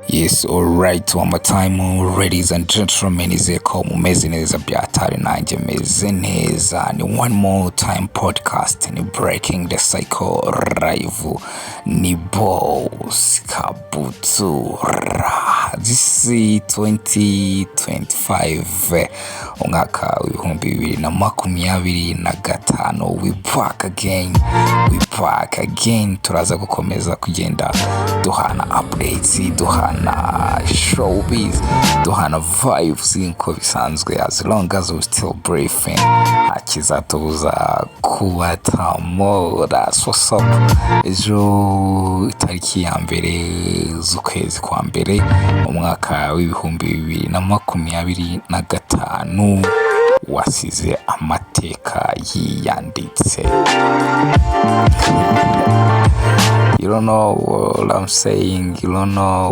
Yes, alright, one more time, ladies and gentlemen, izeko mumeze neza byatari nanjye meze neza. Ni one more time podcast, ni breaking the cycle live, ni boss kabutura. This is 2025, umwaka w'ibihumbi bibiri na makumyabiri na gatanu. We back again. Turaza gukomeza kugenda duhana updates, duhana showbiz, duhana vibes nko bisanzwe, as long as we still breathing. Akizatubuza kubatamo. That's what's up. Ejo itariki ya mbere z'ukwezi kwa mbere umwaka w'ibihumbi bibiri na makumyabiri na gatanu wasize amateka yanditse. You don't know what I'm saying, you don't know